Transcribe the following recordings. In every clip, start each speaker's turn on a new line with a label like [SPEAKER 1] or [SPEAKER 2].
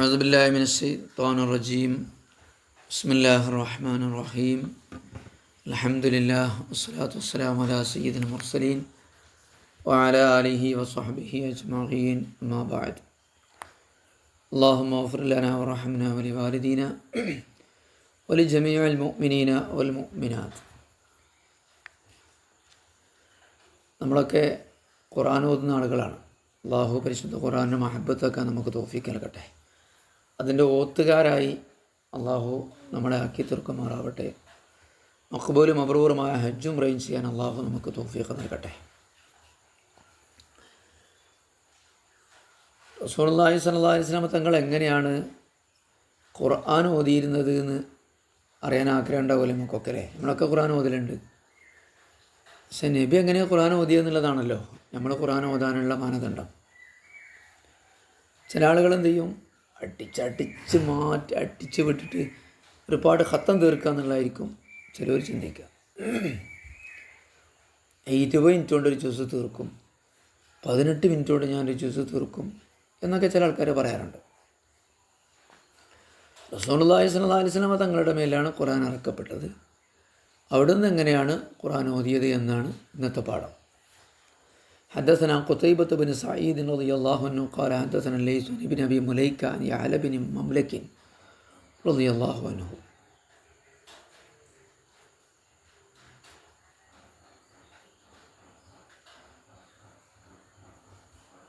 [SPEAKER 1] أعوذ بالله من الشيطان الرجيم بسم الله الرحمن الرحيم الحمد لله والصلاة والسلام على سيد المرسلين وعلى آله وصحبه أجمعين أما بعد اللهم اغفر لنا ورحمنا ولوالدينا ولجميع المؤمنين والمؤمنات. നമ്മളൊക്കെ ഖുർആൻ ഓതുന്ന ആളുകളാണ്. അള്ളാഹു പരിശുദ്ധ ഖുർആൻ്റെ മഹബത്തൊക്കെ നമുക്ക് തൗഫീഖ് നൽകട്ടെ. അതിൻ്റെ ഓത്തുകാരായി അള്ളാഹു നമ്മളെ ആക്കി തീർക്കുമാറാവട്ടെ. മഖ്ബൂലും മബ്റൂറുമായ ഹജ്ജും റൈൻ ചെയ്യാൻ അള്ളാഹു നമുക്ക് തൗഫീഖ് നൽകട്ടെ. റസൂലുള്ളാഹി സ്വല്ലല്ലാഹു അലൈഹി വസല്ലം തങ്ങൾ എങ്ങനെയാണ് ഖുർആൻ ഓതിയിരുന്നത് എന്ന് അറിയാൻ ആഗ്രഹം ഉണ്ടാവില്ല നമുക്കൊക്കെ അല്ലേ? നമ്മളൊക്കെ ഖുർആൻ ഓതലുണ്ട്. പക്ഷെ നബി എങ്ങനെയാണ് ഖുർആൻ ഓതിയെന്നുള്ളതാണല്ലോ നമ്മൾ ഖുർആൻ ഓതാനുള്ള മാനദണ്ഡം. ചില ആളുകൾ എന്ത് ചെയ്യും, അടിച്ച് വിട്ടിട്ട് ഒരുപാട് ഖത്തം തീർക്കുക എന്നുള്ളതായിരിക്കും ചിലവർ ചിന്തിക്കുക. 20 മിനിറ്റ് കൊണ്ട് ഒരു ജ്യൂസ് തീർക്കും, 18 മിനിറ്റ് കൊണ്ട് ഞാനൊരു ജ്യൂസ് തീർക്കും എന്നൊക്കെ ചില ആൾക്കാർ പറയാറുണ്ട്. റസൂലുള്ളാഹി സ്വല്ലല്ലാഹു അലൈഹി വസല്ലം തങ്ങളുടെ മേലാണ് ഖുർആൻ ഇറക്കപ്പെട്ടത്. അവിടുന്ന് എങ്ങനെയാണ് ഖുർആൻ ഓതിയത് എന്നാണ് ഇന്നത്തെ പാഠം. حدثنا قتيبة بن سعيد رضي الله عنه قال حدثنا الليث بن أبي مليكة عن يعلى بن مملك رضي الله عنه.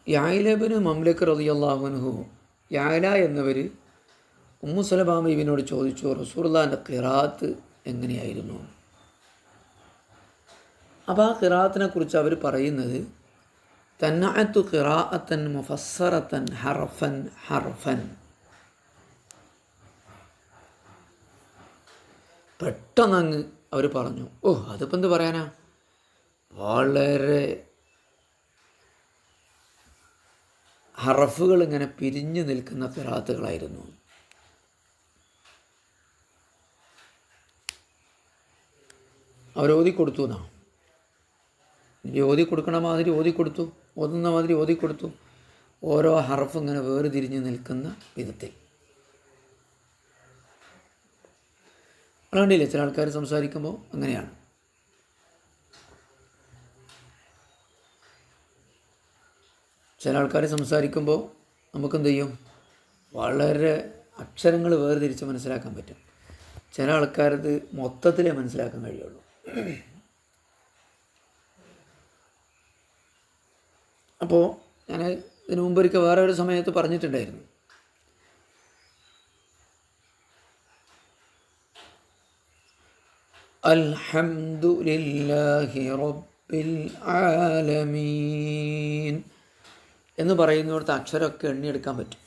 [SPEAKER 1] യഅല ബിൻ മംലക് റളിയല്ലാഹു അൻഹു, യഅല എന്നവർ ഉമ്മു സലമ ബീവിയോട് ചോദിച്ചു, റസൂലുള്ളാഹിൻ്റെ ഖിറാഅത്ത് എങ്ങനെയായിരുന്നു? അപ്പോൾ ആ ഖിറാഅത്തിനെ കുറിച്ച് അവർ പറയുന്നത്, തന്നഅത്തു ഖിറാഅത്തൻ മുഫസ്സറത്തൻ ഹർഫൻ ഹർഫൻ. പെട്ടെന്നങ്ങ് അവർ പറഞ്ഞു, അതിപ്പോൾ എന്ത് പറയാനാ, വളരെ ഹറഫുകൾ ഇങ്ങനെ പിരിഞ്ഞു നിൽക്കുന്ന ഖിറാഅത്തുകളായിരുന്നു. അവരോതിക്കൊടുത്തു എന്നാ, ഓതിക്കൊടുക്കണ മാതിരി ഓതിക്കൊടുത്തു, ഓതുന്ന മാതിരി ഓതിക്കൊടുത്തു, ഓരോ ഹർഫ് ഇങ്ങനെ വേർതിരിഞ്ഞ് നിൽക്കുന്ന വിധത്തിൽ. അതുകൊണ്ടില്ലേ ചില ആൾക്കാർ സംസാരിക്കുമ്പോൾ അങ്ങനെയാണ്. ചില ആൾക്കാർ സംസാരിക്കുമ്പോൾ നമുക്കെന്ത് ചെയ്യും, വളരെ അക്ഷരങ്ങൾ വേർതിരിച്ച് മനസ്സിലാക്കാൻ പറ്റും. ചില ആൾക്കാരത് മൊത്തത്തിലേ മനസ്സിലാക്കാൻ കഴിയുള്ളൂ. അപ്പോൾ ഞാൻ ഇതിനു മുമ്പൊരിക്കൽ വേറെ ഒരു സമയത്ത് പറഞ്ഞിട്ടുണ്ടായിരുന്നു, അൽഹംദുലില്ലാഹി റബ്ബിൽ ആലമീൻ എന്ന് പറയുന്നിടത്ത് അക്ഷരമൊക്കെ എണ്ണിയെടുക്കാൻ പറ്റും.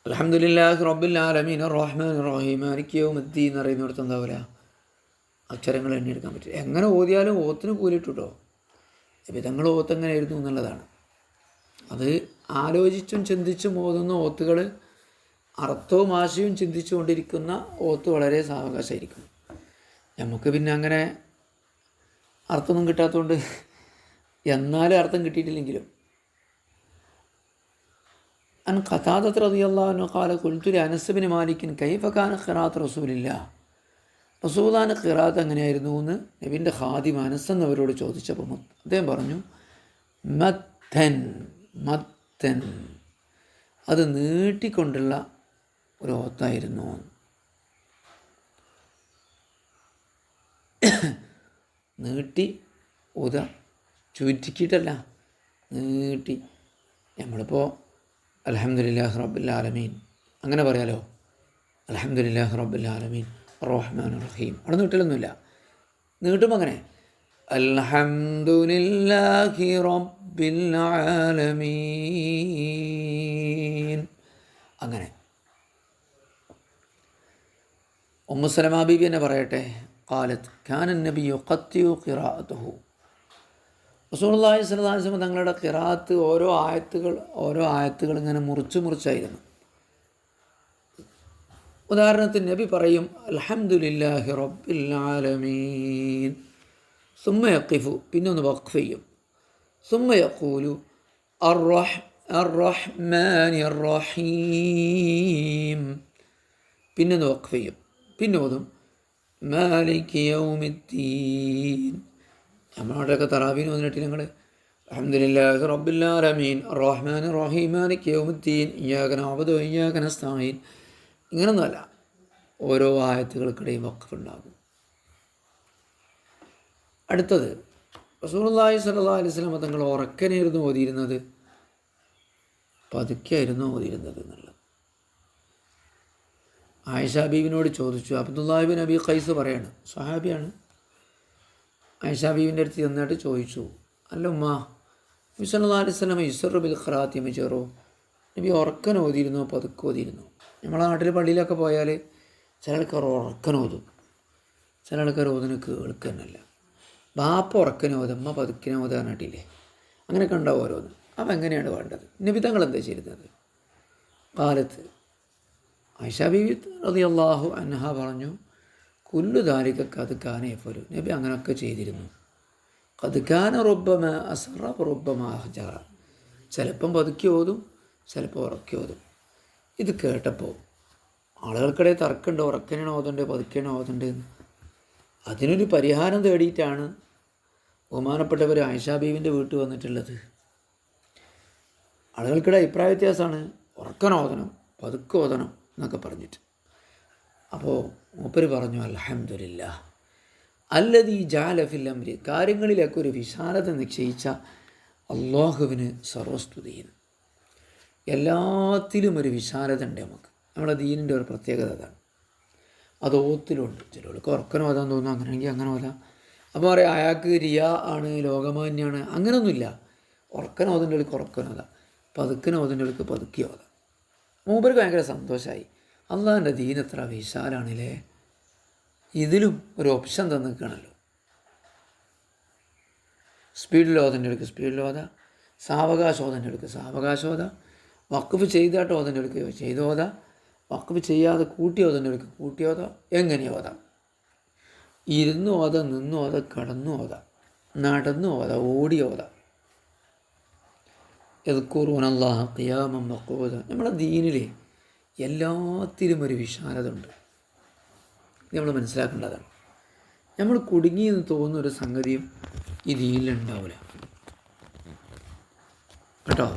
[SPEAKER 1] അൽഹംദുലില്ലാഹി റബ്ബിൽ ആലമീൻ റഹ്മാനിർ റഹീം മാലികി യൗമിദ്ദീൻ എന്ന് പറയുന്നിടത്ത് എന്താവില്ല, അക്ഷരങ്ങൾ എണ്ണിയെടുക്കാൻ പറ്റും. എങ്ങനെ ഓതിയാലും ഓത്തിന് കൂലിട്ടോ. വിധങ്ങൾ ഓത്ത് എങ്ങനെയായിരുന്നു എന്നുള്ളതാണ്. അത് ആലോചിച്ചും ചിന്തിച്ചും ഓതുന്ന ഓത്തുകൾ, അർത്ഥവും ആശയവും ചിന്തിച്ചു കൊണ്ടിരിക്കുന്ന ഓത്ത് വളരെ സാവകാശമായിരിക്കും. നമുക്ക് പിന്നെ അങ്ങനെ അർത്ഥമൊന്നും കിട്ടാത്തതുകൊണ്ട്, എന്നാലും അർത്ഥം കിട്ടിയിട്ടില്ലെങ്കിലും. അൻ ഖതാദത റളിയല്ലാഹു അൻഹു ഖാല ഖുൽതു ലി അനസ് ബിൻ മാലിക് കൈഫ കാന ഖിറാഅത്ത് റസൂലില്ലാഹ്, റസൂലുള്ളാഹിന്റെ ഖിറാഅത്ത് എങ്ങനെയായിരുന്നു എന്ന് നബിൻ്റെ ഖാദിം അനസ് എന്നവരോട് ചോദിച്ചപ്പോൾ അദ്ദേഹം പറഞ്ഞു, മത്തൻ മത്തൻ, അത് നീട്ടിക്കൊണ്ടുള്ള ഒരു ഓത്തായിരുന്നു. നീട്ടി ഓത, ചുരുക്കിയിട്ടല്ല, നീട്ടി. നമ്മളിപ്പോൾ അൽഹംദുലില്ലാഹി റബ്ബിൽ ആലമീൻ അങ്ങനെ പറയാലോ, അൽഹംദുലില്ലാഹി റബ്ബിൽ ആലമീൻ റഹ്മാനിർ റഹീം, അവിടെ നീട്ടലൊന്നുമില്ല. നീട്ടുമ്പോൾ അങ്ങനെ അൽഹംദുലില്ലാഹി റബ്ബിൽ ആലമീൻ അങ്ങനെ. ഉമ്മു സലമ ബീബി എന്നെ പറയട്ടെ, ഖാലത്ത് കാന നബി യുഖത്തിഉ ഖിറാഅതഹു, റസൂലുള്ളാഹി സ്വല്ലല്ലാഹു അലൈഹി വസല്ലം തങ്ങളുടെ ഖിറാഅത്ത് ഓരോ ആയത്തുകൾ ഇങ്ങനെ മുറിച്ചായിരുന്നു. ഉദാഹരണത്തിന് നബി പറയും, അൽഹംദുലില്ലാഹി റബ്ബിൽ ആലമീൻ, സുമ്മ യഖിഫു, പിന്നെ ഒന്ന് വഖഫ് ചെയ്യും, സുമ്മ യഖൂലു അർ-റഹ്മാനിർ റഹീം. പിന്നെ വഖഫ് ചെയ്യും. പിന്നെ ഓതും മാലിക് യൗമിദ്ദീൻ. നമ്മളവിടെയൊക്കെ തറാവീന് വന്നിട്ട് നിങ്ങൾ അൽഹംദുലില്ലാഹി റബ്ബിൽ ആലമീൻ അർ-റഹ്മാനിർ റഹീം മാലിക് യൗമിദ്ദീൻ ഇയ്യാക നഅ്ബുദു വഇയ്യാക നസ്തഈൻ ഇങ്ങനൊന്നുമല്ല. ഓരോ ആയത്തുകൾക്കിടെയും വഖഫ് ഉണ്ടാകും. അടുത്തത് റസൂലുള്ളാഹി സ്വല്ലല്ലാഹു അലൈഹി വസല്ലം തങ്ങൾ ഉറക്കനായിരുന്നു ഓതിയിരുന്നത്, പതുക്കെയായിരുന്നു ഓതിയിരുന്നത് എന്നുള്ളത്. ആയിഷ ബീവിനോട് ചോദിച്ചു. അബ്ദുല്ലാഹി ബിൻ അബി ഖൈസ് പറയാണ്, സ്വഹാബിയാണ്. ആയിഷ ബീവിൻ്റെ അടുത്ത് ചെന്നിട്ട് ചോദിച്ചു, അല്ല ഉമ്മ, നബി സല്ലല്ലാഹു അലൈഹി വസല്ലം യുസ്റു ബിൽ ഖിറാഅത്തി മജ്റൂ, നബി ഉറക്കൻ ഓതിയിരുന്നോ പതുക്കെ ഓതിയിരുന്നോ? നമ്മളെ നാട്ടിൽ പള്ളിയിലൊക്കെ പോയാൽ ചില ആൾക്കാർ ഉറക്കൻ ഓതും, ചില ആൾക്കാർ ഓതിന് കേൾക്കുന്നല്ല. ബാപ്പ ഉറക്കൻ ഓതും, അമ്മ പതുക്കിനെ ഓതാൻ പറഞ്ഞിട്ടില്ലേ? അങ്ങനെയൊക്കെ ഉണ്ടാവും ഓരോന്ന്. അപ്പം എങ്ങനെയാണ് വേണ്ടത്? നബി തങ്ങൾ എന്താ ചെയ്തിരുന്നത്? കാലത്ത് ആയിഷ ബീവി റളിയല്ലാഹു അൻഹ പറഞ്ഞു, കുല്ലു ദാലിക ഖദ് കാന യഫ്അലു, നബി അങ്ങനെയൊക്കെ ചെയ്തിരുന്നു. ഖദ് കാന റുബ്ബമ അസ്റ റുബ്ബമ അഹ്ജറ, ചിലപ്പം പതുക്കി ഓതും, ചിലപ്പോൾ ഉറക്കി ഓതും. ഇത് കേട്ടപ്പോൾ ആളുകൾക്കിടയിൽ തർക്കമുണ്ട്, ഉറക്കനാണ് ഓതണ്ടേ പതുക്കെയാണ് ഓതണ്ടേന്ന്. അതിനൊരു പരിഹാരം തേടിയിട്ടാണ് ബഹുമാനപ്പെട്ടവർ ആയിഷ ബീവിൻ്റെ വീട്ടിൽ വന്നിട്ടുള്ളത്. ആളുകൾക്കിടെ അഭിപ്രായ വ്യത്യാസമാണ്, ഉറക്കൻ ഓതണം പതുക്കെ ഓതണം എന്നൊക്കെ പറഞ്ഞിട്ട്. അപ്പോൾ മൂപ്പര് പറഞ്ഞു, അൽഹംദുലില്ലാഹ് അല്ലദീ ജഅല ഫിൽ അംരി, കാര്യങ്ങളിലൊക്കെ ഒരു വിശാലത നിശ്ചയിച്ച അള്ളാഹുവിന് സർവസ്തുതിയും. എല്ലാത്തിലും ഒരു വിശാലത ഉണ്ട് നമുക്ക്. നമ്മളെ ദീനിൻ്റെ ഒരു പ്രത്യേകത അതാണ്. അത് ഓത്തിലുണ്ട്. ചിലർക്ക് ഉറക്കൻ ഓതാൻ തോന്നുന്നു, അങ്ങനെയാണെങ്കിൽ അങ്ങനെ ഓതാം. അപ്പോൾ പറയാം അയാൾക്ക് റിയ ആണ്, ലോകമാന്യാണ്, അങ്ങനെയൊന്നുമില്ല. ഉറക്കൻ ഓതൻ്റെ ആൾക്ക് ഉറക്കൻ ഓതാം, പതുക്കൻ ഓതൻ്റെ ആൾക്ക് പതുക്കി ഓതാം. മൂപ്പർക്ക് ഭയങ്കര സന്തോഷമായി. അള്ളാഹിൻ്റെ ദീൻ എത്ര വിശാലാണല്ലേ, ഇതിലും ഒരു ഓപ്ഷൻ തന്നിരിക്കുകയാണല്ലോ. സ്പീഡിൽ ഓതൻ്റെ ആൾക്ക് സ്പീഡിൽ ഓതാം, സാവകാശം ഓതൻ്റെ ആൾക്ക് സാവകാശം ഓതാം, വഖഫ് ചെയ്തായിട്ട് ഓതൻ്റെ ആൾക്ക് ചെയ്ത് ഓതാം, വഖഫ് ചെയ്യാതെ കൂട്ടി ഓതൻ്റെ ആൾക്ക് കൂട്ടി ഓതാം, എങ്ങനെ ഓതാം. ഇരുന്ന് ഓതാം, നിന്ന് ഓതാം, കിടന്നു ഓതാം, നടന്നു ഓതാം, ഓടി ഓതാം. യദ്കുറൂനല്ലാഹ ഖിയാമൻ വഖൂദ. നമ്മളെ ദീനിൽ എല്ലാത്തിലും ഒരു വിശാലത ഉണ്ട്. ഇത് നമ്മൾ മനസ്സിലാക്കേണ്ടതാണ്. നമ്മൾ കുടുങ്ങിയെന്ന് തോന്നുന്നൊരു സംഗതിയും ഈ ദീനിലുണ്ടാവില്ല കേട്ടോ.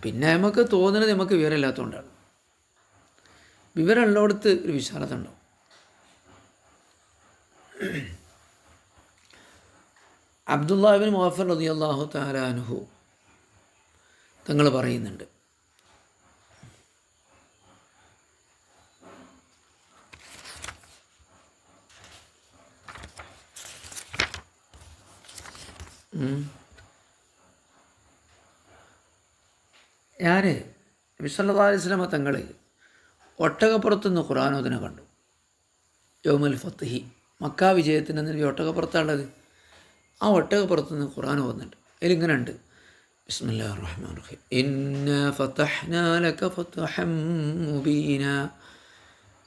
[SPEAKER 1] പിന്നെ നമുക്ക് തോന്നുന്നത് നമുക്ക് വിവരമില്ലാത്തതുകൊണ്ടാണ്. വിവരമുള്ളിടത്ത് ഒരു വിശാലത ഉണ്ടാവും. അബ്ദുല്ലാഹി ഇബ്നു മുഗഫർ റളിയല്ലാഹു തആല അൻഹു തങ്ങൾ പറയുന്നുണ്ട്, ഞാൻ നബി സല്ലല്ലാഹു അലൈഹി വസല്ലം തങ്ങൾ ഒട്ടകപ്പുറത്തുനിന്ന് ഖുർആനോദിനെ കണ്ടു. യൗമുൽ ഫത്ഹി, മക്ക വിജയത്തിൻ്റെ നബി ഒട്ടകപ്പുറത്താണുള്ളത്. ആ ഒട്ടകപ്പുറത്തുനിന്ന് ഖുർആൻ ഓതുന്നുണ്ട്. അതിലിങ്ങനെ ഉണ്ട്, ബിസ്മില്ലാഹിർ റഹ്മാനിർ റഹീം ഇന്നാ ഫതഹ്നാ ലക ഫതഹൻ മുബീനാ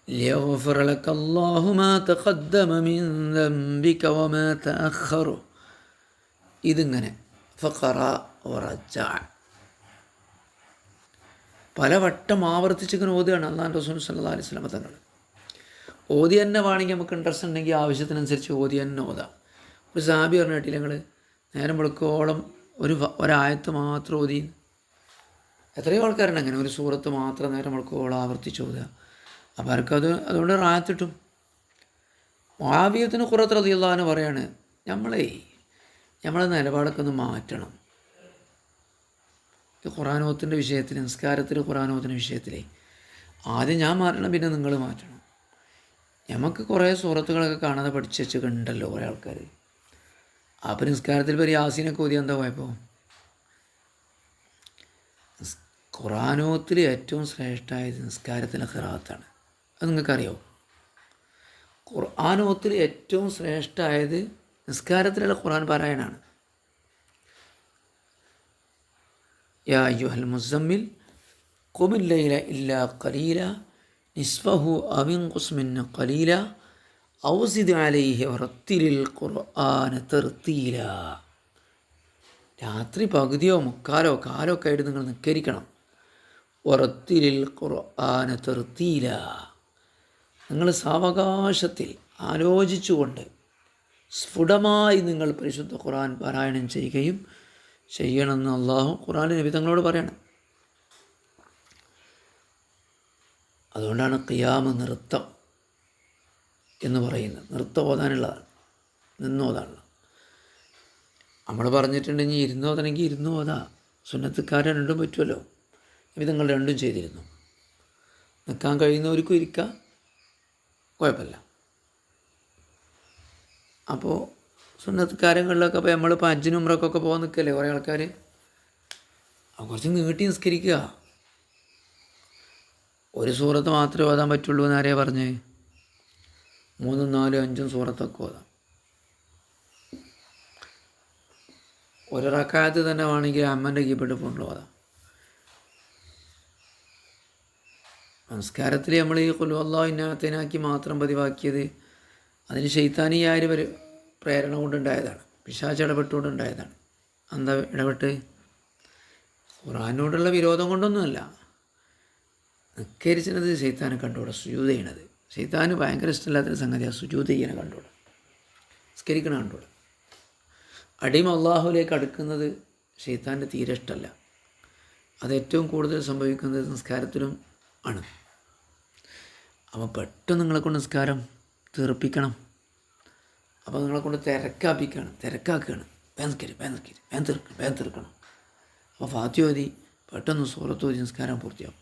[SPEAKER 1] ലിയഗ്ഫിറ ലക അല്ലാഹു മാ തഖദ്ദമ മിൻ ദംബിക വമാ തഅഖറ. ഇതിങ്ങനെ ഫഖറ വറജഅ പലവട്ടം ആവർത്തിച്ചിങ്ങനെ ഓതുകയാണ് അല്ലാഹുവിൻ്റെ റസൂൽ സല്ലല്ലാഹു അലൈഹി വസല്ലം തങ്ങൾ. ഓതി തന്നെ വേണമെങ്കിൽ നമുക്ക് ഇൻട്രസ്റ്റ് ഉണ്ടെങ്കിൽ ആവശ്യത്തിനനുസരിച്ച് ഓതി തന്നെ ഓതാം. ഒരു സഹാബി പറഞ്ഞു കേട്ടില്ല ഞങ്ങൾ, നേരം വെളുക്കോളം ഒരായത്ത് മാത്രം ഓതി. എത്രയോ ആൾക്കാരുണ്ട് അങ്ങനെ, ഒരു സൂറത്ത് മാത്രം നേരം വെളുക്കോളം ആവർത്തിച്ച് ഓതുക. അപ്പോൾ അവർക്കത് അതുകൊണ്ട് റാഹത്ത്. മുആവിയത്തിന് ഖുറത്ത് റളിയല്ലാഹു അൻഹു പറയാണ്, നമ്മളെ നിലപാടൊക്കെ ഒന്ന് മാറ്റണം. ഖുർആനോത്തിൻ്റെ വിഷയത്തിൽ, നിസ്കാരത്തിൽ ഖുർആനോത്തിൻ്റെ വിഷയത്തിൽ ആദ്യം ഞാൻ മാറ്റണം, പിന്നെ നിങ്ങൾ മാറ്റണം. നമുക്ക് കുറേ സൂറത്തുകളൊക്കെ കാണാതെ പഠിച്ച് വെച്ചിട്ടുണ്ടല്ലോ കുറേ ആൾക്കാർ. അപ്പോൾ നിസ്കാരത്തിൽ ഇപ്പോൾ യാസീനൊക്കെ ഓതിയാൽ എന്താ കുഴപ്പം? ഖുർആനോത്തിൽ ഏറ്റവും ശ്രേഷ്ഠമായത് നിസ്കാരത്തിലെ ഖിറാഅത്താണ്. അത് നിങ്ങൾക്കറിയോ? ഖുർആനോത്തിൽ ഏറ്റവും ശ്രേഷ്ഠമായത് നിസ്കാരത്തിലുള്ള ഖുർആൻ പാരായണമാണ്. യാ അയ്യുഹൽ മുസമ്മിൽ ഖുമിൽ ലൈല ഇല്ലാ ഖലീല നിസ്ഫഹു അവ ഇൻഖുസ് മിൻഹു ഖലീല ഔ സിദ് അലൈഹി വറത്തിലിൽ ഖുർആന തർത്തീല. രാത്രി പകുതിയോ മുക്കാലോ കാലോ ഒക്കെ ആയിട്ട് നിങ്ങൾ നിസ്കരിക്കണം. വറത്തിലിൽ ഖുർആന തർത്തീല, നിങ്ങൾ സാവകാശത്തിൽ ആലോചിച്ചുകൊണ്ട് സ്ഫുടമായി നിങ്ങൾ പരിശുദ്ധ ഖുർആൻ പാരായണം ചെയ്യുകയും ചെയ്യണമെന്ന് അള്ളാഹു ഖുർആനിൽ നബി തങ്ങളോട് പറയണം. അതുകൊണ്ടാണ് ഖിയാമ് നൃത്തം എന്ന് പറയുന്നത്. നൃത്തം ഓതാനുള്ളതാണ്, നിന്നോതാനുള്ളത്. നമ്മൾ പറഞ്ഞിട്ടുണ്ടെങ്കിൽ ഇരുന്നോതണമെങ്കിൽ ഇരുന്ന് ഓതാ. സുന്നത്തുകാരൻ രണ്ടും പറ്റുമല്ലോ. നബി തങ്ങൾ രണ്ടും ചെയ്തിരുന്നു. നിൽക്കാൻ കഴിയുന്നവർക്കും ഇരിക്കാം, കുഴപ്പമില്ല. അപ്പോൾ സുന്നത്തുകാരങ്ങളിലൊക്കെ ഇപ്പോൾ നമ്മളിപ്പോൾ ഹജ്ജിനും ഉംറക്കൊക്കെ പോകാൻ നിൽക്കല്ലേ കുറേ ആൾക്കാർ, കുറച്ച് നീട്ടി നിസ്കരിക്കുക. ഒരു സൂറത്ത് മാത്രമേ ഓതാൻ പറ്റുള്ളൂ എന്ന് ആരെയാണ് പറഞ്ഞ്? 3, 4, 5 സൂറത്തൊക്കെ ഓതാം. ഒരു റക്കായത്ത് തന്നെ വേണമെങ്കിൽ അമ്മൻ്റെ കീപ്പെട്ട് ഫോണിൽ ഓതാം. നമസ്കാരത്തിൽ നമ്മൾ ഈ ഖുൽ ഹുവല്ലാഹു ഇന്നാഅതൈനാക്കി മാത്രം പതിവാക്കിയത് അതിന് ശൈത്താനിയായ ഒരു പ്രേരണ കൊണ്ടുണ്ടായതാണ്, പിശാച് ഇടപെട്ടുകൊണ്ടുണ്ടായതാണ്. എന്താ ഇടപെട്ട്? ഖുർആനോടുള്ള വിരോധം കൊണ്ടൊന്നുമല്ല. നിസ്കരിച്ചത് ശൈത്താനെ കണ്ടുകൂടെ സുജൂദ് ചെയ്യണത്. ശൈത്താന് ഭയങ്കര ഇഷ്ടമില്ലാത്തൊരു സംഗതിയാണ് സുജൂദ് ചെയ്യണ കണ്ടുകൂടെ, നിസ്കരിക്കണ കണ്ടുകൂടെ. അടിമ അള്ളാഹുലേക്ക് അടുക്കുന്നത് ശൈത്താൻ്റെ തീരെ ഇഷ്ടമല്ല. അത് ഏറ്റവും കൂടുതൽ സംഭവിക്കുന്നത് നിസ്കാരത്തിലും ആണ്. അപ്പോൾ പെട്ടെന്ന് നിങ്ങളെക്കൊണ്ട് നിസ്കാരം തീർപ്പിക്കണം. അപ്പോൾ നിങ്ങളെക്കൊണ്ട് തിരക്കാക്കുകയാണ്. വേഗം തീർക്കണം. അപ്പോൾ ഫാത്തിഹ ഓതി പെട്ടെന്ന് സൂറത്ത് ഓതി നിസ്കാരം പൂർത്തിയാവും.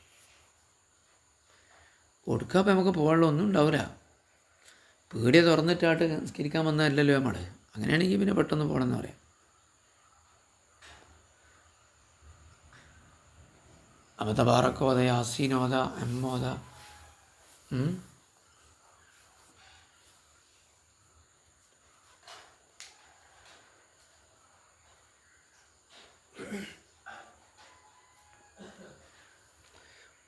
[SPEAKER 1] കൊടുക്കുക. അപ്പോൾ നമുക്ക് പോകാനുള്ള ഒന്നും ഉണ്ടാവില്ല. പീടിയ തുറന്നിട്ടായിട്ട് നിസ്കരിക്കാൻ വന്നതല്ലല്ലോ നമ്മൾ. അങ്ങനെയാണെങ്കിൽ പിന്നെ പെട്ടെന്ന് പോകണമെന്ന് പറയാം. അപ്പോൾ തബാറക്ക് ഓത, യാസീൻ ഓത, ഓത.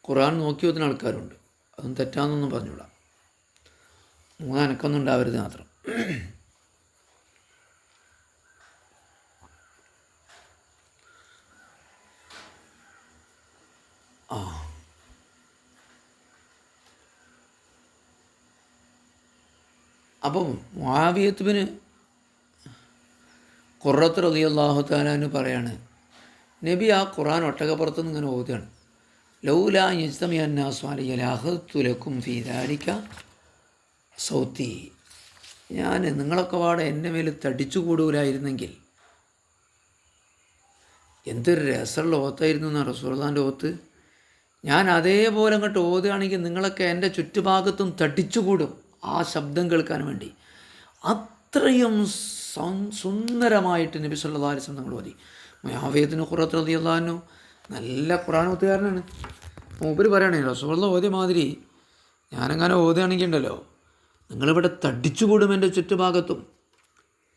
[SPEAKER 1] ഖുർആൻ നോക്കി ഓതുന്ന ആൾക്കാരുണ്ട്. അതും തെറ്റാന്നൊന്നും പറഞ്ഞുകൂടാ. അനക്കൊന്നും ഉണ്ടാവരുത് മാത്രം. അപ്പം മുആവിയത്ത് ബിൻ ഖുറത്ത് റളിയല്ലാഹു തആല അൻഹു പറയാണ്, നബി ആ ഖുർആൻ ഒട്ടകപ്പുറത്തുനിന്ന് ഇങ്ങനെ ഓതുകയാണ്. ലൗലാ യജ്തമിഅ അന്നാസു അലയ്യ ലഅഖദ്തു ലക്കും ഫീ ദാലിക സൗത്തി. ഞാൻ നിങ്ങളൊക്കെ പാടെ എൻ്റെ മേൽ തടിച്ചു കൂടൂലായിരുന്നെങ്കിൽ എന്തൊരു രസമുള്ള ഓത്തായിരുന്നു എന്നാണ് റസൂലുള്ളാഹിൻ്റെ ഓത്ത്. ഞാൻ അതേപോലെ അങ്ങോട്ട് ഓതുകയാണെങ്കിൽ നിങ്ങളൊക്കെ എൻ്റെ ചുറ്റുഭാഗത്തും തടിച്ചുകൂടും ആ ശബ്ദം കേൾക്കാൻ വേണ്ടി. അത്രയും സുന്ദരമായിട്ട് നബി സല്ലല്ലാഹു അലൈഹി വസല്ലം നിങ്ങൾ ഓതി. മുആവിയത്തിന് ഖുറത്ത് റളിയല്ലാഹു അൻഹു നല്ല ഖുർആൻ ഓത്തുകാരനാണ്. മൂപ്പര് പറയണേ, റസൂലുള്ളാഹി ഓതിയ മാതിരി ഞാനങ്ങനെ ഓതുകയാണെങ്കിൽ ഉണ്ടല്ലോ നിങ്ങളിവിടെ തടിച്ചുകൂടും എൻ്റെ ചുറ്റുഭാഗത്തും,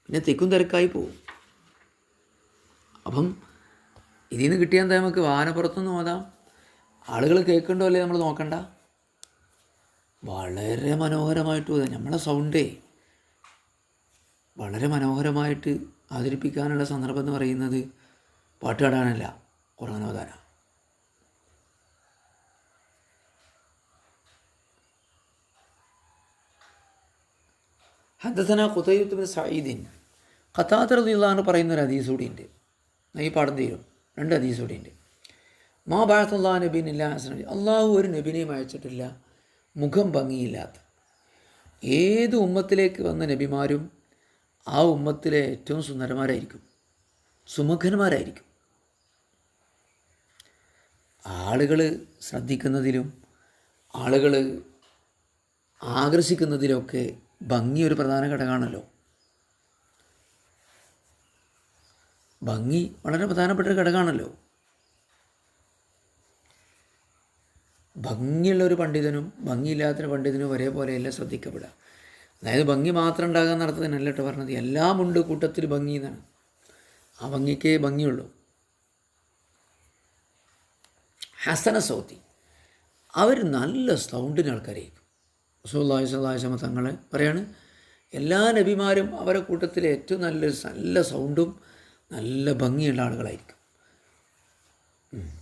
[SPEAKER 1] പിന്നെ തിക്കും തിരക്കായി പോവും. അപ്പം ഇതിൽ നിന്ന് കിട്ടിയാൽ എന്താ, നമുക്ക് വാഹനപ്പുറത്തുനിന്ന് ഓതാം. ആളുകൾ കേൾക്കണ്ടോ അല്ലേ നമ്മൾ നോക്കണ്ട. വളരെ മനോഹരമായിട്ട് ഓതാം. നമ്മളെ സൗണ്ടേ വളരെ മനോഹരമായിട്ട് അവതരിപ്പിക്കാനുള്ള സന്ദർഭം എന്ന് പറയുന്നത് പാട്ട് പാടാനല്ല, ഖുർആൻ ഓതാനാണ്. ഹദ്ദസനാ ഖുതൈബത്ത് ബിൻ സഈദ് ഖതാദ റളിയല്ലാഹു അൻഹു പറയുന്നൊരു ഹദീസ് കൂടിയുണ്ട്. ഈ പാഠം തീരും. 2 ഹദീസ് കൂടിയുണ്ട്. മാ ബഅസല്ലാഹു നബിയ്യൻ ഇല്ലാ ഹസനൻ, അള്ളാഹു ഒരു നബിനെയും അയച്ചിട്ടില്ല മുഖം ഭംഗിയില്ലാത്ത. ഏത് ഉമ്മത്തിലേക്ക് വന്ന നബിമാരും ആ ഉമ്മത്തിലെ ഏറ്റവും സുന്ദരന്മാരായിരിക്കും, സുമുഖന്മാരായിരിക്കും. ആളുകൾ ശ്രദ്ധിക്കുന്നതിലും ആളുകൾ ആകർഷിക്കുന്നതിലൊക്കെ ഭംഗി ഒരു പ്രധാന ഘടകമാണല്ലോ. ഭംഗി വളരെ പ്രധാനപ്പെട്ട ഒരു ഘടകമാണല്ലോ. ഭംഗിയുള്ളൊരു പണ്ഡിതനും ഭംഗിയില്ലാത്തൊരു പണ്ഡിതനും ഒരേപോലെയല്ല ശ്രദ്ധിക്കപ്പെടുക. അതായത് ഭംഗി മാത്രം ഉണ്ടാകുക എന്നർത്ഥത്തിനല്ല കേട്ടോ പറഞ്ഞത്. എല്ലാം ഉണ്ട് കൂട്ടത്തിൽ ഭംഗി എന്നാണ്. ആ ഭംഗിക്കേ ഭംഗിയുള്ളൂ. ഹസന സൗത്തി, അവർ നല്ല സൗണ്ടിന് ആൾക്കാരായിരിക്കും. റസൂലുള്ളാഹി സ്വല്ലല്ലാഹു അലൈഹി വസല്ലം തങ്ങൾ പറയാണ്, എല്ലാ നബിമാരും അവരുടെ കൂട്ടത്തിൽ ഏറ്റവും നല്ല സൗണ്ടും നല്ല ഭംഗിയുള്ള ആളുകളായിരിക്കും.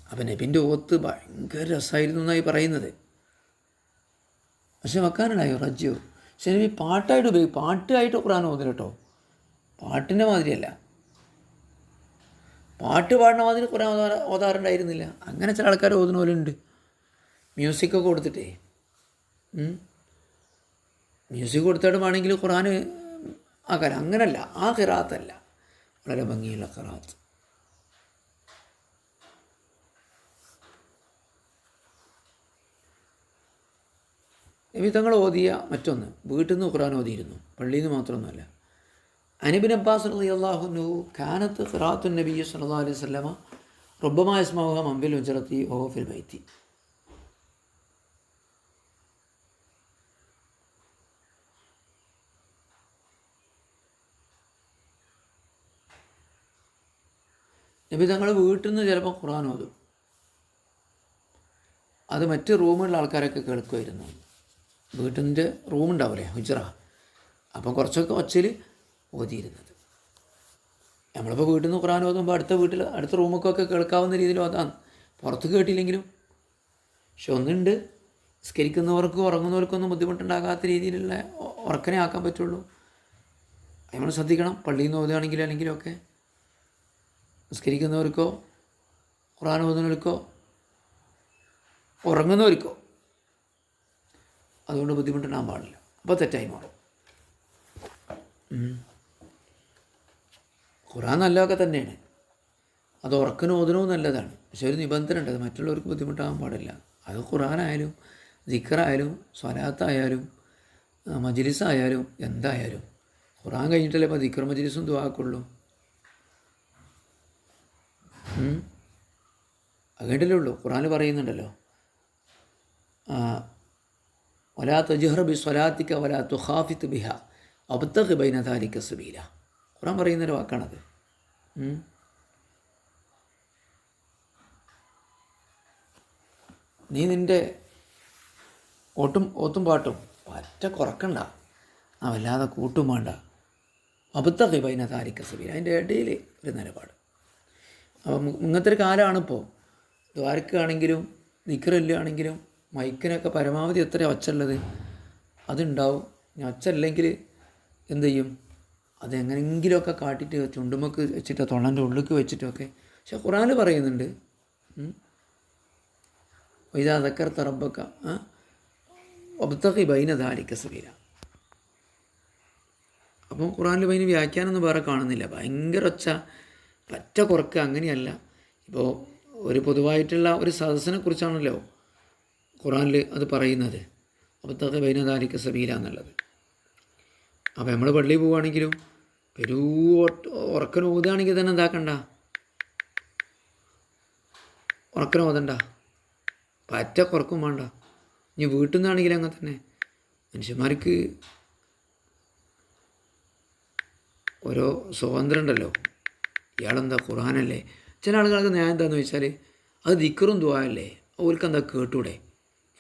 [SPEAKER 1] അപ്പം നബിൻ്റെ ഓത്ത് ഭയങ്കര രസമായിരുന്നു എന്നായി പറയുന്നത്. പക്ഷെ വെക്കാനുണ്ടായോ റജ്ജു. പക്ഷെ നബി പാട്ടായിട്ട് ഉപയോഗിക്കും. പാട്ടായിട്ട് ഖുർആൻ ഓതില്ല കേട്ടോ. പാട്ടിൻ്റെ മാതിരിയല്ല, പാട്ട് പാടുന്ന മാതിരി ഖുർആൻ ഓതാറുണ്ടായിരുന്നില്ല. അങ്ങനെ ചില ആൾക്കാർ ഓതുന്ന പോലെ ഉണ്ട്, മ്യൂസിക്കൊക്കെ കൊടുത്തിട്ടേ. മ്യൂസിക് കൊടുത്തിട്ട് വേണമെങ്കിൽ ഖുർആൻ ആക്കാൻ. അങ്ങനല്ല, ആ ഖിറാത്തല്ല, വളരെ ഭംഗിയുള്ള ഖിറാത്ത്. നബി തങ്ങൾ ഓതിയ മറ്റൊന്ന്, വീട്ടിൽ നിന്ന് ഖുർആൻ ഓതിയിരുന്നു, പള്ളിയിൽ നിന്ന് മാത്രമൊന്നുമല്ല. അനിബിൻ അബ്ബാസ് റളിയല്ലാഹു അൻഹു കാനത്ത് ഖിറാത്തുൻ നബി സല്ലല്ലാഹു അലൈഹി വസല്ലമ റബ്ബമാ യസ്മഉഹ മൻ ഫിൽ ഹുജ്റത്തി വഹുവ ഫിൽ ബൈത്തി. നബി തങ്ങൾ വീട്ടിൽ നിന്ന് ചിലപ്പോൾ ഖുർആൻ ഓതും. അത് മറ്റ് റൂമുള്ള ആൾക്കാരൊക്കെ കേൾക്കുമായിരുന്നു. വീട്ടിൻ്റെ റൂമുണ്ടാവില്ലേ, ഹുജ്റ, അപ്പം കുറച്ചൊക്കെ ഒച്ചയിൽ ഓതിയിരുന്നത്. നമ്മളിപ്പോൾ വീട്ടിൽ നിന്ന് ഖുർആൻ ഓതുമ്പോൾ അടുത്ത റൂമൊക്കെ കേൾക്കാവുന്ന രീതിയിൽ ഓതാം, പുറത്ത് കേട്ടില്ലെങ്കിലും. പക്ഷെ ഒന്നുണ്ട്, സ്കരിക്കുന്നവർക്കും ഉറങ്ങുന്നവർക്കൊന്നും ബുദ്ധിമുട്ടുണ്ടാകാത്ത രീതിയിലുള്ള ഉറക്കനെ ആക്കാൻ പറ്റുള്ളൂ. നമ്മൾ ശ്രദ്ധിക്കണം. പള്ളിയിൽ നിന്ന് ഓതുകയാണെങ്കിലും അല്ലെങ്കിലൊക്കെ നിസ്കരിക്കുന്നവർക്കോ ഖുർആൻ ഓതുന്നവർക്കോ ഉറങ്ങുന്നവർക്കോ അതുകൊണ്ട് ബുദ്ധിമുട്ടുണ്ടാകാൻ പാടില്ല. അപ്പോൾ തെറ്റായി മാറും. ഖുർആൻ നല്ലതൊക്കെ തന്നെയാണ്, അത് ഉറക്കനും ഓതനവും നല്ലതാണ്. പക്ഷെ ഒരു നിബന്ധന ഉണ്ട്, അത് മറ്റുള്ളവർക്ക് ബുദ്ധിമുട്ടാകാൻ പാടില്ല. അത് ഖുർആനായാലും ദിക്റായാലും സ്വലാത്തായാലും മജ്ലിസായാലും എന്തായാലും. ഖുർആൻ കഴിഞ്ഞിട്ടല്ലേ ഇപ്പോൾ ദിക്ർ മജ്ലിസും ദുആക്കുള്ളൂ. അത് കഴിഞ്ഞിട്ടല്ലേ ഉള്ളൂ. ഖുർആൻ പറയുന്നുണ്ടല്ലോ, വലാ തജ്ഹർ ബി സ്വലാത്തിക വലാ തുഖാഫിത് ബിഹ വബ്തഗി ബൈന ദാലിക സബീല. ഖുർആൻ പറയുന്നൊരു വാക്കാണത്. നീ നിൻ്റെ ഓത്തും പാട്ടും പറ്റ കുറക്കണ്ട, വല്ലാതെ കൂട്ടും വേണ്ട. വബ്തഗി ബൈന ദാലിക സബീല, അതിൻ്റെ ഇടയിൽ ഒരു നിലപാട്. അപ്പം ഇങ്ങനത്തെ ഒരു കാലമാണിപ്പോൾ. ദ്വാരക്കാണെങ്കിലും ദിക്റില്ലാണെങ്കിലും മൈക്കിനൊക്കെ പരമാവധി എത്ര ഒച്ചുള്ളത് അതുണ്ടാവും. ഇനി ഒച്ചല്ലെങ്കിൽ എന്ത് ചെയ്യും, അതെങ്ങനെയെങ്കിലുമൊക്കെ കാട്ടിയിട്ട് ചുണ്ടുമൊക്കെ വെച്ചിട്ട് തൊള്ളൻ്റെ ഉള്ളിലേക്ക് വെച്ചിട്ടൊക്കെ. പക്ഷെ ഖുർആൻ പറയുന്നുണ്ട്, ഇതാ ദക്കർത റബ്ബക വബ്തഗി ബൈന ദാലിക സബീല. അപ്പം ഖുർആനിൽ അതിന് വ്യാഖ്യാനമൊന്നും വേറെ കാണുന്നില്ല. ഭയങ്കര ഒച്ച പറ്റ കുറക്കുക അങ്ങനെയല്ല. ഇപ്പോൾ ഒരു പൊതുവായിട്ടുള്ള ഒരു സദസ്സിനെ കുറിച്ചാണല്ലോ ഖുർആനിൽ അത് പറയുന്നത്, വബ്തഗി ബൈന ദാലിക സബീല എന്നുള്ളത്. അപ്പോൾ നമ്മൾ പള്ളിയിൽ പോവുകയാണെങ്കിലും ഉറക്കന് ഓതുകയാണെങ്കിൽ തന്നെ എന്താക്കണ്ട, ഉറക്കന് ഓതണ്ട, പറ്റ കുറക്കും വേണ്ട. ഇനി വീട്ടിൽ നിന്നാണെങ്കിലും അങ്ങനെ തന്നെ. മനുഷ്യന്മാർക്ക് ഓരോ സ്വാതന്ത്ര്യം ഉണ്ടല്ലോ. ഇയാളെന്താ ഖുർആനല്ലേ. ചില ആളുകൾക്ക് ഞാൻ എന്താണെന്ന് വെച്ചാൽ അത് ദിക്റും ദുആഅല്ലേ, ഓൽക്കെന്താ കേട്ടൂടെ,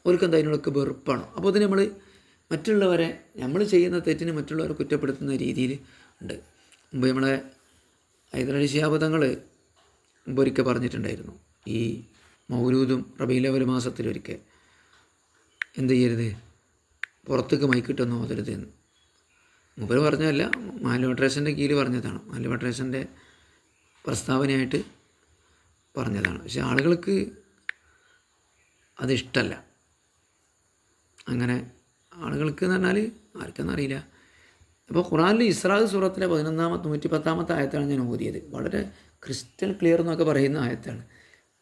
[SPEAKER 1] ഓൽക്കെന്താ അതിനോടൊക്കെ വെറുപ്പാണോ. അപ്പോൾ അതിന് നമ്മൾ മറ്റുള്ളവരെ, നമ്മൾ ചെയ്യുന്ന തെറ്റിന് മറ്റുള്ളവരെ കുറ്റപ്പെടുത്തുന്ന രീതിയിൽ ഉണ്ട്. മുമ്പ് നമ്മളെ ഹൈദരലി ശിഹാബ് തങ്ങൾ മുമ്പൊരിക്കൽ പറഞ്ഞിട്ടുണ്ടായിരുന്നു, ഈ മൗലൂദും റബീഉൽ അവ്വൽ മാസത്തിലൊരിക്കൽ എന്ത് ചെയ്യരുത്, പുറത്തേക്ക് മൈക്കിട്ടൊന്നും ഓതരുത് എന്ന്. മൂപ്പര് പറഞ്ഞതല്ല, മാലി ഫെഡറേഷൻ്റെ കീഴിൽ പറഞ്ഞതാണ്, മാലി ഫെഡറേഷൻ്റെ പ്രസ്താവനയായിട്ട് പറഞ്ഞതാണ്. പക്ഷെ ആളുകൾക്ക് അതിഷ്ടമല്ല. അങ്ങനെ ആളുകൾക്ക് എന്ന് പറഞ്ഞാൽ ആർക്കെന്നറിയില്ല. അപ്പോൾ ഖുർആനിൽ ഇസ്രാ സൂറത്തിലെ 110 ആയത്താണ് ഞാൻ ഓതിയത്. വളരെ ക്രിസ്റ്റൽ ക്ലിയർ എന്നൊക്കെ പറയുന്ന ആയത്താണ്.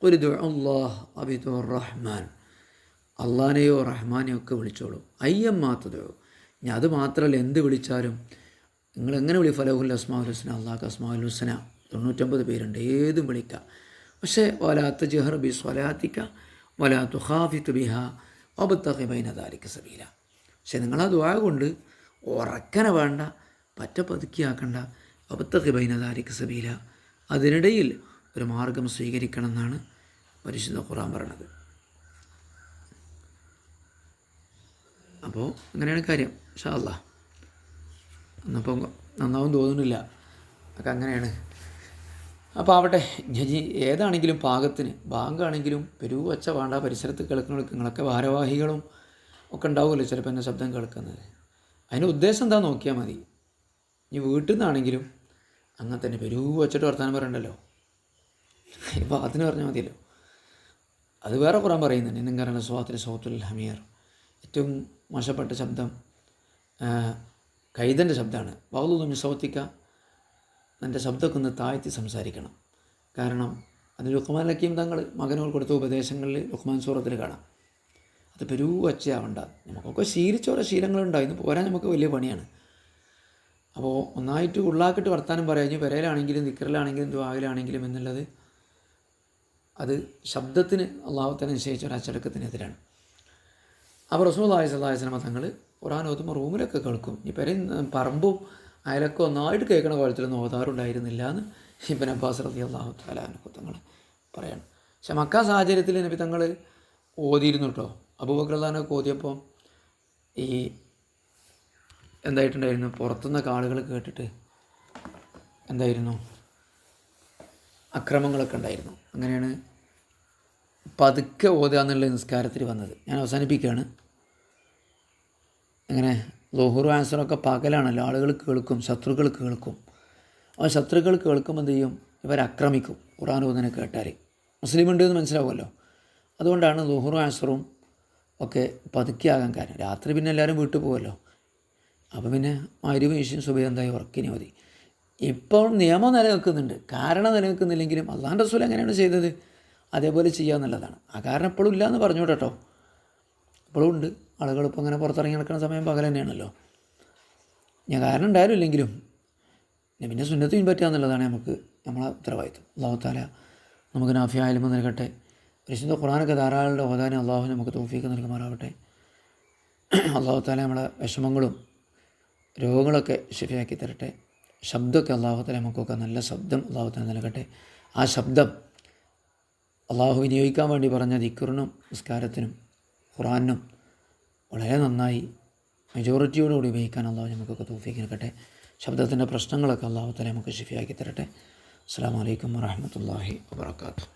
[SPEAKER 1] ഒരു ദുഅല്ലാഹ് അബിദുർ റഹ്മാൻ, അള്ളാനെയോ റഹ്മാനെയോ ഒക്കെ വിളിച്ചോളൂ. അയ്യം മാത്തതോ, ഇനി അത് മാത്രമല്ല എന്ത് വിളിച്ചാലും നിങ്ങൾ എങ്ങനെ ഫലഹുൽ അസ്മാഉൽ ഹുസ്ന, അള്ളാഹ് അസ്മാഉൽ ഹുസ്ന 99 പേരുണ്ട്, ഏതും വിളിക്കാം. പക്ഷേ വലാ തജ്ഹർ ബി സ്വലാത്തിക വലാ തുഖാഫിത് ബിഹ വബ്തഗി ബൈന ദാലിക സബീല. പക്ഷെ നിങ്ങളാ ദുആ കൊണ്ട് ഉറക്കനെ വേണ്ട, പറ്റ പതുക്കിയാക്കണ്ട. വബ്തഗി ബൈന ദാലിക സബീല, അതിനിടയിൽ ഒരു മാർഗം സ്വീകരിക്കണം എന്നാണ് പരിശുദ്ധ ഖുർആൻ പറയണത്. അപ്പോൾ അങ്ങനെയാണ് കാര്യം. ഇൻഷാ അല്ലാഹ് എന്നപ്പോൾ നന്നാവും തോന്നുന്നില്ല. ഒക്കെ അങ്ങനെയാണ്. അപ്പോൾ ആവട്ടെ, ഇനി ഏതാണെങ്കിലും പാകത്തിന്, ബാങ്കാണെങ്കിലും ഒച്ച വേണ്ട, പരിസരത്ത് കേൾക്കുന്ന നിങ്ങളൊക്കെ ഭാരവാഹികളും ഒക്കെ ഉണ്ടാവുമല്ലോ ചിലപ്പോൾ എൻ്റെ ശബ്ദം കേൾക്കുന്നത്. അതിൻ്റെ ഉദ്ദേശം എന്താ നോക്കിയാൽ മതി. ഇനി വീട്ടിൽ നിന്നാണെങ്കിലും അങ്ങനെ തന്നെ വച്ചിട്ട് വർത്താനം പറയണ്ടല്ലോ, ഇപ്പോൾ അതിന് പറഞ്ഞാൽ മതിയല്ലോ. അത് വേറെ ഖുർആൻ പറയുന്നുണ്ട്, നിങ്ങറ സ്വാത്തിൽ സൗത്തുൽ ഹമീർ, ഏറ്റവും മോശപ്പെട്ട ശബ്ദം കൈതൻ്റെ ശബ്ദമാണ്. വൗലു സൗത്തിക്ക, എൻ്റെ ശബ്ദമൊക്കെ ഒന്ന് താഴ്ത്തി സംസാരിക്കണം. കാരണം അത് ലുഖ്മാൻ ഹക്കീം തങ്ങൾ മകനുകൾ കൊടുത്ത ഉപദേശങ്ങളിൽ ലുഖ്മാൻ സൂറത്തിൽ കാണാം. അത് ഒച്ചയാവണ്ട. നമുക്കൊക്കെ ശീലിച്ചോരോ ശീലങ്ങളുണ്ടായിരുന്നു, പോരാൻ നമുക്ക് വലിയ പണിയാണ്. അപ്പോൾ ഒന്നായിട്ട് ഉള്ളാക്കിയിട്ട് വർത്താനം പറയാം, പെരയിലാണെങ്കിലും ദിക്റിലാണെങ്കിലും ദുആയിലാണെങ്കിലും എന്നുള്ളത് അത് ശബ്ദത്തിന് അള്ളാഹു തന്നെ നിശ്ചയിച്ച ഒരു അച്ചടക്കത്തിനെതിരാണ്. അപ്പോൾ റസൂലുള്ളാഹി സ്വല്ലല്ലാഹു അലൈഹി വസല്ലം തങ്ങൾ ഖുർആൻ ഓതുമ്പോൾ റൂമിലൊക്കെ കേൾക്കും. പറമ്പും അയലൊക്കെ ഒന്നായിട്ട് കേൾക്കണ കോലത്തിലൊന്നും ഓതാറുണ്ടായിരുന്നില്ല എന്ന് ഇബ്നു അബ്ബാസ് റളിയല്ലാഹു തആല അൻഹു തങ്ങൾ പറയാണ്. പക്ഷെ മക്ക സാഹചര്യത്തിൽ നബി തങ്ങൾ ഓതിയിരുന്നു കേട്ടോ. അബൂബക്കർ റളിയല്ലാഹു ഓതിയപ്പോൾ ഈ എന്തായിട്ടുണ്ടായിരുന്നു, പുറത്തുനിന്നൊക്കെ ആളുകൾ കേട്ടിട്ട് എന്തായിരുന്നു, അക്രമങ്ങളൊക്കെ ഉണ്ടായിരുന്നു. അങ്ങനെയാണ് പതുക്കെ ഓതുക എന്നുള്ള നിസ്കാരത്തിൽ വന്നത്. ഞാൻ അവസാനിപ്പിക്കുകയാണ്. അങ്ങനെ ളുഹുർ ആസറൊക്കെ പകലാണല്ലോ, ആളുകൾ കേൾക്കും, ശത്രുക്കൾ കേൾക്കും. ആ ശത്രുക്കൾ കേൾക്കുമ്പോൾ എന്ത് ചെയ്യും, ഇവരാക്രമിക്കും ഖുർആൻ ഓതുന്നത് കേട്ടാൽ. മുസ്ലിം ഉണ്ട് എന്ന് മനസ്സിലാവുമല്ലോ. അതുകൊണ്ടാണ് ളുഹുർ ആസറും ഒക്കെ പതുക്കെയാകാൻ കാരണം. രാത്രി പിന്നെ എല്ലാവരും വീട്ടിൽ പോകുമല്ലോ, അപ്പോൾ പിന്നെ മഗ്‌രിബ് ഇശാ സുബഹി എന്തായി ഉറക്കിനി മതി. ഇപ്പോൾ നിയമം നിലനിൽക്കുന്നുണ്ട്, കാരണം നിലനിൽക്കുന്നില്ലെങ്കിലും അല്ലാഹുവിൻ്റെ റസൂൽ എങ്ങനെയാണ് ചെയ്തത് അതേപോലെ ചെയ്യുക എന്നുള്ളതാണ്. ആ കാരണം ഇപ്പോഴും ഇല്ല എന്ന് പറഞ്ഞു കേട്ടോ, ഇപ്പോഴും ഉണ്ട്. ആളുകൾ ഇപ്പോൾ അങ്ങനെ പുറത്തിറങ്ങി നടക്കുന്ന സമയം പകൽ തന്നെയാണല്ലോ. ഞാൻ കാരണം ഉണ്ടായാലും ഇല്ലെങ്കിലും നബിൻ്റെ സുന്നത്ത് പിൻപറ്റുക എന്നുള്ളതാണ് നമ്മളെ ഉത്തരവാദിത്വം. അല്ലാഹു തആല നമുക്ക് നാഫിയായ ഇൽമ് നൽകട്ടെ. പരിശുദ്ധ ഖുർആനൊക്കെ ധാരാളം ഓതാൻ അല്ലാഹു നമുക്ക് തൗഫീഖ് നൽകുമാറാവട്ടെ. അല്ലാഹു തആല നമ്മളെ വിഷമങ്ങളും രോഗങ്ങളൊക്കെ ശരിയാക്കി തരട്ടെ. ശബ്ദമൊക്കെ അല്ലാഹു തആല നമുക്കൊക്കെ നല്ല ശബ്ദം അല്ലാഹു തആല നൽകട്ടെ. ആ ശബ്ദം അല്ലാഹു വിനിയോഗിക്കാൻ വേണ്ടി പറഞ്ഞ ദിക്റിനും നിസ്കാരത്തിനും ഖുർആനും വളരെ നന്നായി മെജോറിറ്റിയോടുകൂടി ഉപയോഗിക്കാൻ അല്ലാഹു നമുക്കൊക്കെ തൗഫീഖ് നൽകട്ടെ. ശബ്ദത്തിൻ്റെ പ്രശ്നങ്ങളൊക്കെ അല്ലാഹു തആല നമുക്ക് ശിഫയാക്കി തരട്ടെ. അസ്സലാമു അലൈക്കും വറഹ്മത്തുള്ളാഹി വബറകാതുഹു.